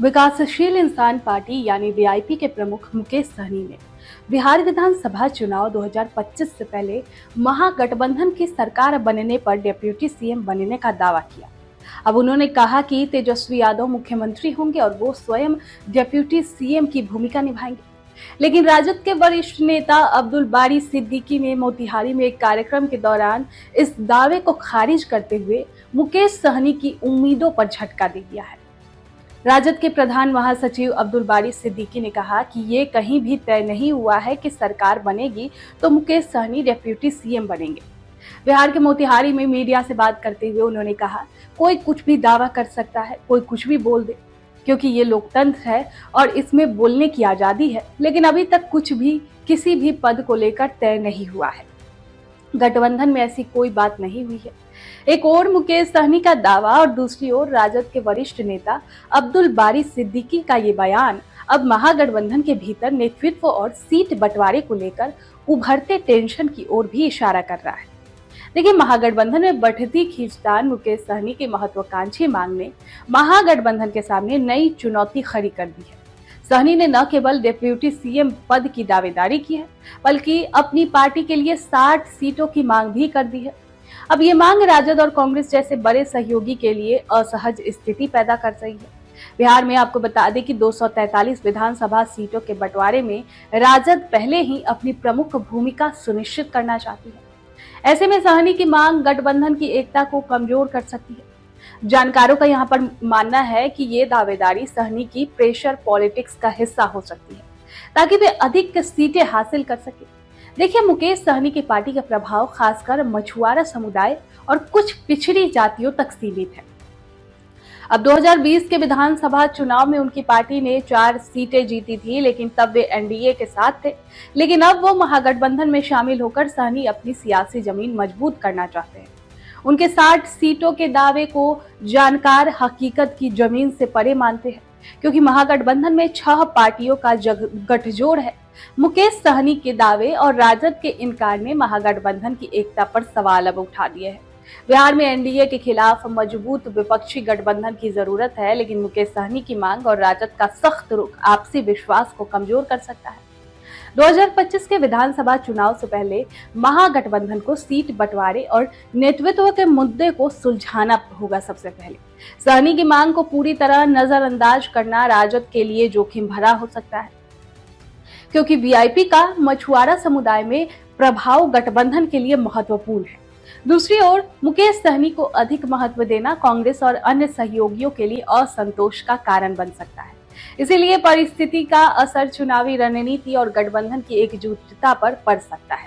विकासशील इंसान पार्टी यानी वीआईपी के प्रमुख मुकेश सहनी ने बिहार विधानसभा चुनाव 2025 से पहले महागठबंधन की सरकार बनने पर डिप्टी सीएम बनने का दावा किया। अब उन्होंने कहा कि तेजस्वी यादव मुख्यमंत्री होंगे और वो स्वयं डिप्टी सीएम की भूमिका निभाएंगे। लेकिन राजद के वरिष्ठ नेता अब्दुल बारी सिद्दीकी ने मोतिहारी में एक कार्यक्रम के दौरान इस दावे को खारिज करते हुए मुकेश सहनी की उम्मीदों पर झटका दे दिया है। राजद के प्रधान महासचिव अब्दुल बारी सिद्दीकी ने कहा कि ये कहीं भी तय नहीं हुआ है कि सरकार बनेगी तो मुकेश सहनी डिप्टी सीएम बनेंगे। बिहार के मोतिहारी में मीडिया से बात करते हुए उन्होंने कहा, कोई कुछ भी दावा कर सकता है, कोई कुछ भी बोल दे, क्योंकि ये लोकतंत्र है और इसमें बोलने की आजादी है। लेकिन अभी तक कुछ भी किसी भी पद को लेकर तय नहीं हुआ है। गठबंधन में ऐसी कोई बात नहीं हुई है। एक ओर मुकेश सहनी का दावा और दूसरी ओर राजद के वरिष्ठ नेता अब्दुल बारी सिद्दीकी का ये बयान अब महागठबंधन के भीतर नेतृत्व और सीट बंटवारे को लेकर उभरते टेंशन की ओर भी इशारा कर रहा है। देखिए, महागठबंधन में बढ़ती खींचतान मुकेश सहनी की महत्वाकांक्षी मांग ने महागठबंधन के सामने नई चुनौती खड़ी कर दी है। सहनी ने न केवल डिप्टी सीएम पद की दावेदारी की है, बल्कि अपनी पार्टी के लिए 60 सीटों की मांग भी कर दी है। अब ये मांग राजद और कांग्रेस जैसे बड़े सहयोगी के लिए असहज स्थिति पैदा कर रही है। बिहार में आपको बता दें कि 243 विधानसभा सीटों के बंटवारे में राजद पहले ही अपनी प्रमुख भूमिका सुनिश्चित करना चाहती है। ऐसे में सहनी की मांग गठबंधन की एकता को कमजोर कर सकती है। जानकारों का यहाँ पर मानना है कि ये दावेदारी सहनी की प्रेशर पॉलिटिक्स का हिस्सा हो सकती है, ताकि वे अधिक सीटें हासिल कर सके। देखिए, मुकेश सहनी की पार्टी का प्रभाव खासकर मछुआरा समुदाय और कुछ पिछड़ी जातियों तक सीमित है। अब 2020 के विधानसभा चुनाव में उनकी पार्टी ने 4 सीटें जीती थी, लेकिन तब वे एनडीए के साथ थे। लेकिन अब वो महागठबंधन में शामिल होकर सहनी अपनी सियासी जमीन मजबूत करना चाहते हैं। उनके 60 सीटों के दावे को जानकार हकीकत की जमीन से परे मानते हैं, क्योंकि महागठबंधन में 6 पार्टियों का गठजोड़ है। मुकेश सहनी के दावे और राजद के इनकार ने महागठबंधन की एकता पर सवाल अब उठा दिए हैं। बिहार में एनडीए के खिलाफ मजबूत विपक्षी गठबंधन की जरूरत है, लेकिन मुकेश सहनी की मांग और राजद का सख्त रुख आपसी विश्वास को कमजोर कर सकता है। 2025 के विधानसभा चुनाव से पहले महागठबंधन को सीट बंटवारे और नेतृत्व के मुद्दे को सुलझाना होगा। सबसे पहले सहनी की मांग को पूरी तरह नजरअंदाज करना राजद के लिए जोखिम भरा हो सकता है, क्योंकि वीआईपी का मछुआरा समुदाय में प्रभाव गठबंधन के लिए महत्वपूर्ण है। दूसरी ओर मुकेश सहनी को अधिक महत्व देना कांग्रेस और अन्य सहयोगियों के लिए असंतोष का कारण बन सकता है। इसीलिए परिस्थिति का असर चुनावी रणनीति और गठबंधन की एकजुटता पर पड़ सकता है।